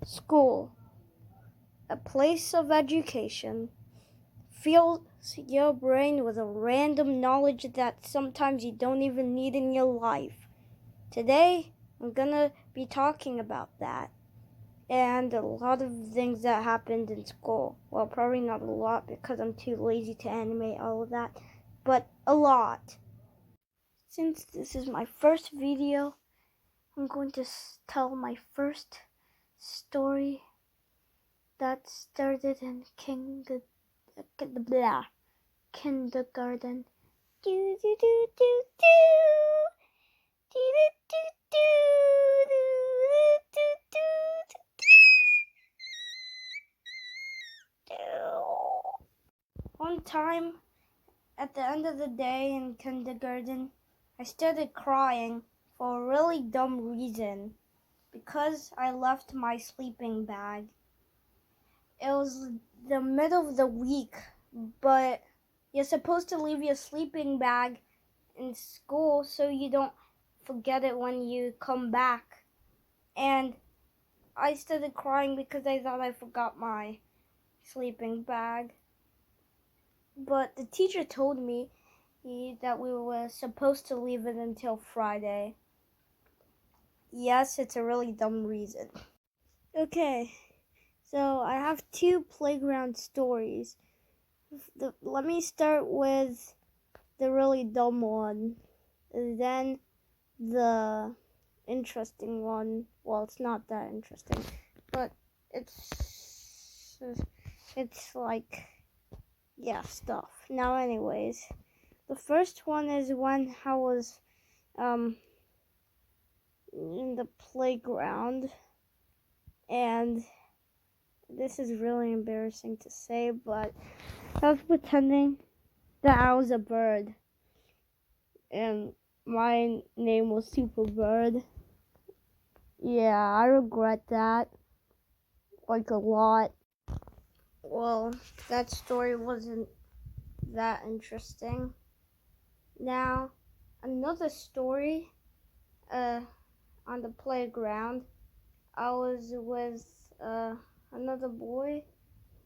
School, a place of education, fills your brain with a random knowledge that sometimes you don't even need in your life. Today, I'm gonna be talking about that and a lot of things that happened in school. Well, probably not a lot because I'm too lazy to animate all of that, but a lot. Since this is my first video, I'm going to tell my first story that started in kindergarten. Do do do do do. Do do do do do do do do. One time, at the end of the day in kindergarten, I started crying for a really dumb reason. Because I left my sleeping bag. It was the middle of the week, but you're supposed to leave your sleeping bag in school so you don't forget it when you come back. And I started crying because I thought I forgot my sleeping bag. But the teacher told me that we were supposed to leave it until Friday. Yes, it's a really dumb reason. Okay, so I have two playground stories. Let me start with the really dumb one, and then the interesting one. Well, it's not that interesting, but it's like, yeah, stuff. Now, anyways, the first one is when I was in the playground, and this is really embarrassing to say, but I was pretending that I was a bird, and my name was Superbird. Yeah, I regret that, like, a lot. Well, that story wasn't that interesting. Now, another story, on the playground. I was with another boy,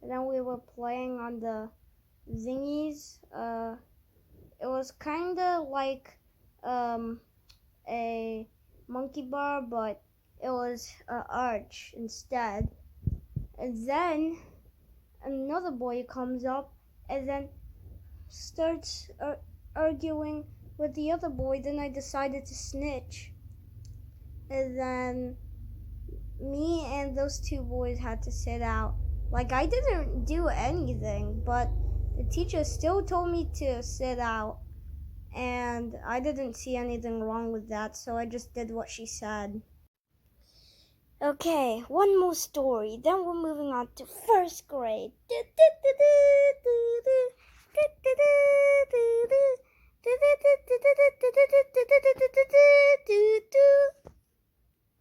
and then we were playing on the thingies. It was kind of like a monkey bar, but it was an arch instead. And then another boy comes up and then starts arguing with the other boy. Then I decided to snitch. And then me and those two boys had to sit out. Like, I didn't do anything, but the teacher still told me to sit out. And I didn't see anything wrong with that, so I just did what she said. Okay, one more story. Then we're moving on to first grade.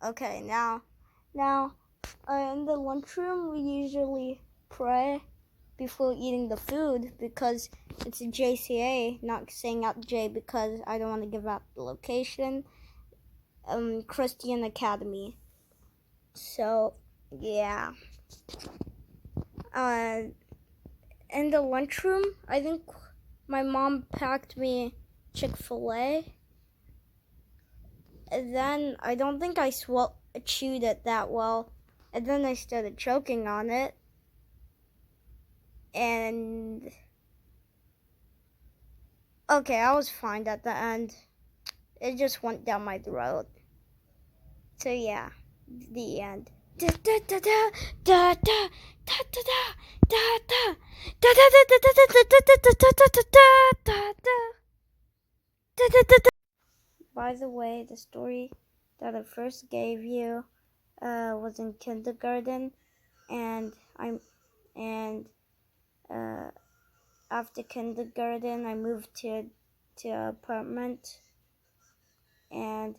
Okay, now, in the lunchroom, we usually pray before eating the food because it's a JCA, not saying out J because I don't want to give out the location. Christian Academy. So, yeah. In the lunchroom, I think my mom packed me Chick-fil-A. And then I don't think I chewed it that well. And then I started choking on it. And okay, I was fine at the end. It just went down my throat. So yeah, the end. By the way, the story that I first gave you was in kindergarten, and after kindergarten I moved to an apartment, and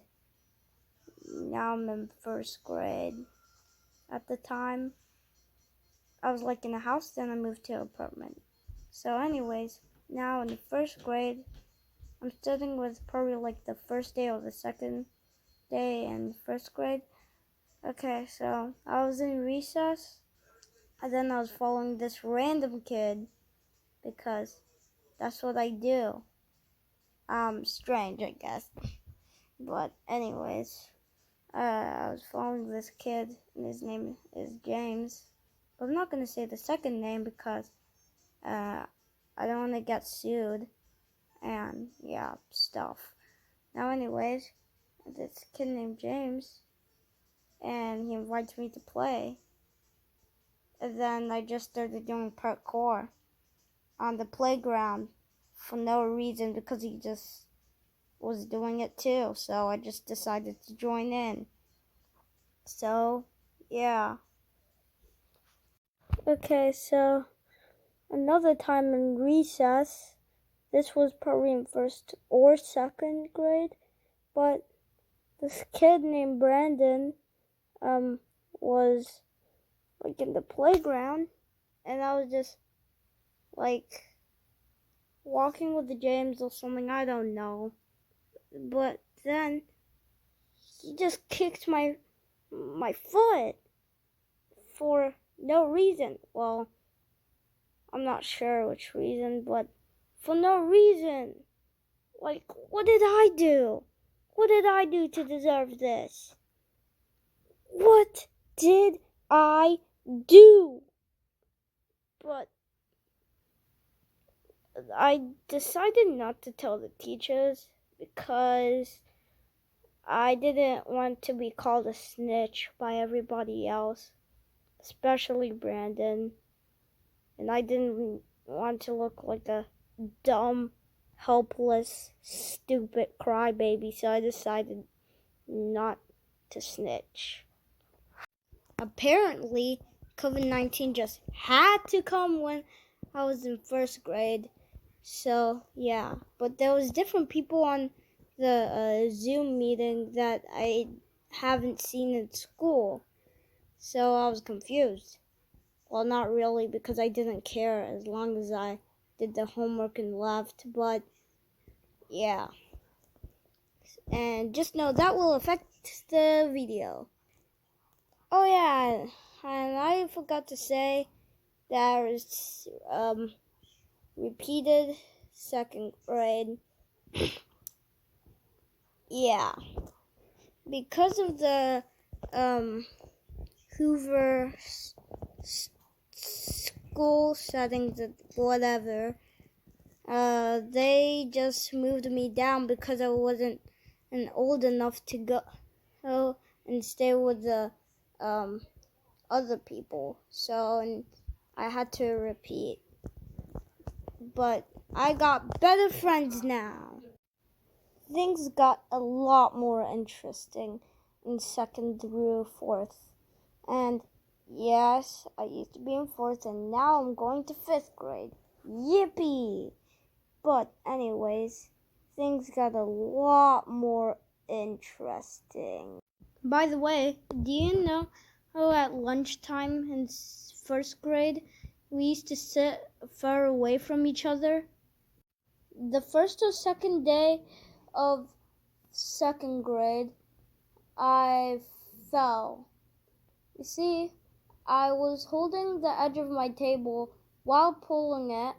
now I'm in first grade. At the time, I was like in a house, then I moved to an apartment. So anyways, now in the first grade, I'm starting with probably like the first day or the second day in first grade. Okay, so I was in recess, and then I was following this random kid because that's what I do. Strange, I guess. But anyways, I was following this kid, and his name is James. But I'm not gonna say the second name because I don't want to get sued and yeah, stuff. Now, anyways, this kid named James, and he invites me to play. And then I just started doing parkour on the playground for no reason because he just was doing it too. So I just decided to join in. So, yeah. Okay, so another time in recess, this was probably in first or second grade, but this kid named Brandon was like in the playground, and I was just like walking with the James or something, I don't know. But then he just kicked my foot for no reason. Well, I'm not sure which reason, but for no reason. Like, what did I do? What did I do to deserve this? What did I do? But I decided not to tell the teachers because I didn't want to be called a snitch by everybody else, especially Brandon. And I didn't want to look like a dumb, helpless, stupid crybaby, so I decided not to snitch. Apparently, COVID-19 just had to come when I was in first grade. So, yeah. But there was different people on the Zoom meeting that I haven't seen in school. So I was confused. Well, not really, because I didn't care as long as I did the homework and left. But, yeah. And just know that will affect the video. Oh, yeah. And I forgot to say that was repeated second grade. Yeah. Because of the Hoover school settings, whatever, they just moved me down because I wasn't old enough to go and stay with the other people. So and I had to repeat. But I got better friends now. Things got a lot more interesting in second through fourth. And yes, I used to be in fourth, and now I'm going to fifth grade. Yippee! But anyways, things got a lot more interesting. By the way, do you know how at lunchtime in first grade, we used to sit far away from each other? The first or second day of second grade, I fell. You see, I was holding the edge of my table while pulling it,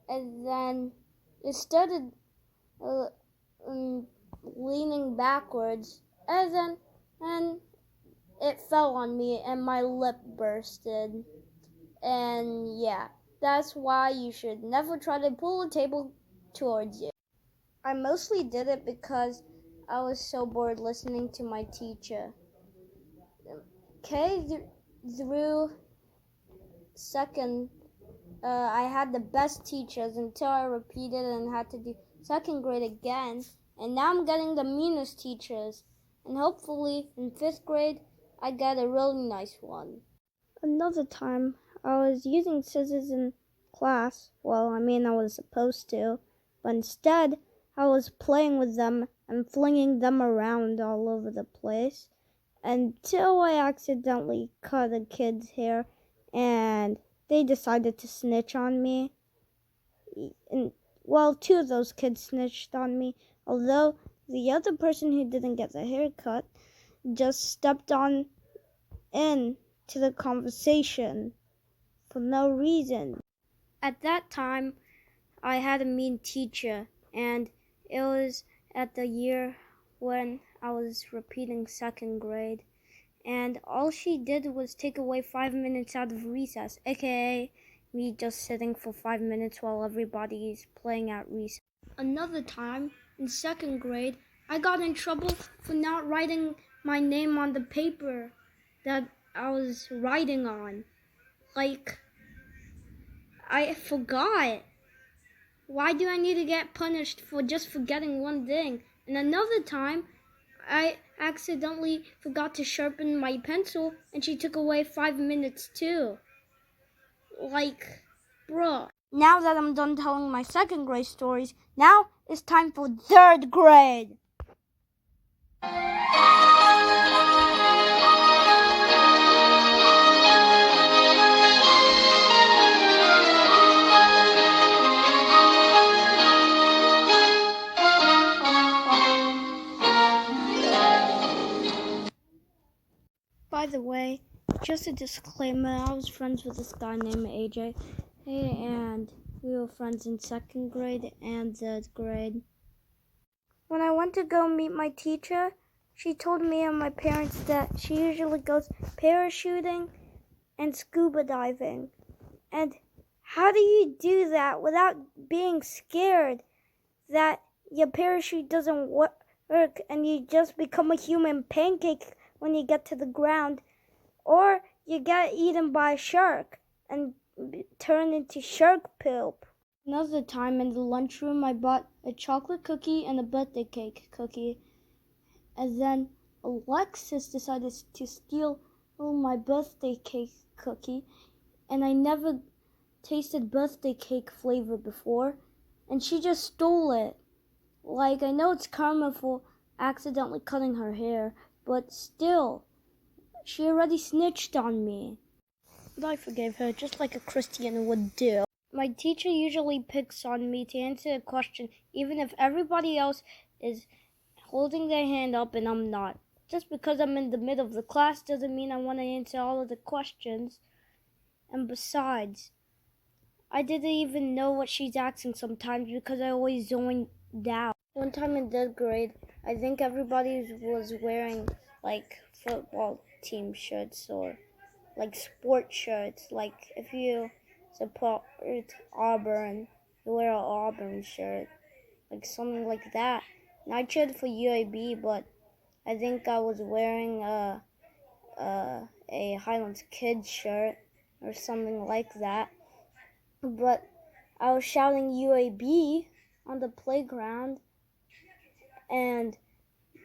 and then it started leaning backwards, and it fell on me, and my lip bursted. And yeah, that's why you should never try to pull a table towards you. I mostly did it because I was so bored listening to my teacher. Through second, I had the best teachers until I repeated and had to do second grade again. And now I'm getting the meanest teachers. And hopefully in fifth grade, I get a really nice one. Another time, I was using scissors in class. Well, I mean, I was supposed to. But instead, I was playing with them and flinging them around all over the place until I accidentally cut a kid's hair and they decided to snitch on me. And, well, two of those kids snitched on me, although the other person who didn't get the haircut just stepped on in to the conversation for no reason. At that time, I had a mean teacher, and it was at the year when I was repeating second grade, and all she did was take away 5 minutes out of recess, aka me just sitting for 5 minutes while everybody's playing at recess. Another time, in second grade, I got in trouble for not writing my name on the paper that I was writing on. Like, I forgot. Why do I need to get punished for just forgetting one thing? And another time, I accidentally forgot to sharpen my pencil and she took away 5 minutes too. Like, bruh. Now that I'm done telling my second grade stories, now it's time for third grade. By the way, just a disclaimer, I was friends with this guy named AJ, and we were friends in second grade and third grade. When I went to go meet my teacher, she told me and my parents that she usually goes parachuting and scuba diving. And how do you do that without being scared that your parachute doesn't work and you just become a human pancake when you get to the ground, or you get eaten by a shark and turn into shark poop? Another time in the lunchroom, I bought a chocolate cookie and a birthday cake cookie, and then Alexis decided to steal my birthday cake cookie, and I never tasted birthday cake flavor before, and she just stole it. Like, I know it's karma for accidentally cutting her hair, but still, she already snitched on me. But I forgave her, just like a Christian would do. My teacher usually picks on me to answer a question, even if everybody else is holding their hand up and I'm not. Just because I'm in the middle of the class doesn't mean I want to answer all of the questions. And besides, I didn't even know what she's asking sometimes because I always zoned out. One time in third grade, I think everybody was wearing like football team shirts or like sports shirts. Like if you support Auburn, you wear an Auburn shirt, like something like that. And I cheered for UAB, but I think I was wearing a Highlands Kids shirt or something like that. But I was shouting UAB on the playground, and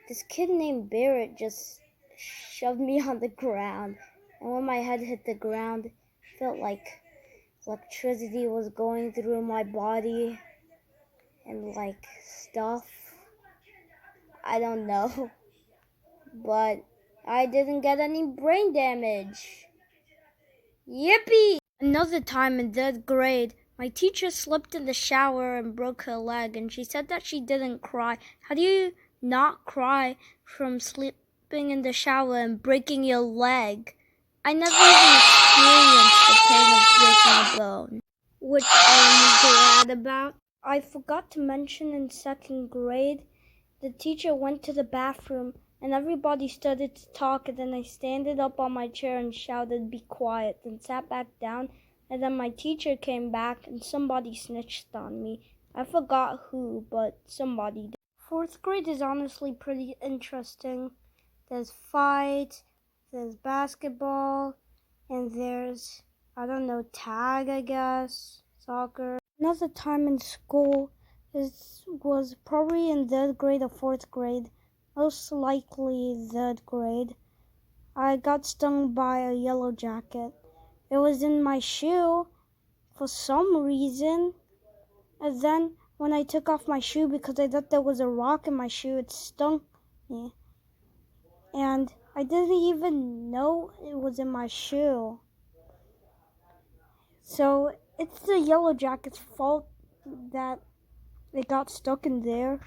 this kid named Barrett just shoved me on the ground. And when my head hit the ground, it felt like electricity was going through my body and like stuff. I don't know. But I didn't get any brain damage. Yippee! Another time in third grade, my teacher slipped in the shower and broke her leg, and she said that she didn't cry. How do you not cry from slipping in the shower and breaking your leg? I never even experienced the pain of breaking a bone, which I'm glad about. I forgot to mention in second grade, the teacher went to the bathroom and everybody started to talk, and then I standed up on my chair and shouted, "Be quiet," then sat back down, and then my teacher came back and somebody snitched on me. I forgot who, but somebody did. Fourth grade is honestly pretty interesting. There's fights, there's basketball, and there's, I don't know, tag, I guess, soccer. Another time in school was probably in third grade or fourth grade, most likely third grade. I got stung by a yellow jacket. It was in my shoe for some reason, and then when I took off my shoe because I thought there was a rock in my shoe, it stung me. And I didn't even know it was in my shoe. So it's the yellow jacket's fault that it got stuck in there.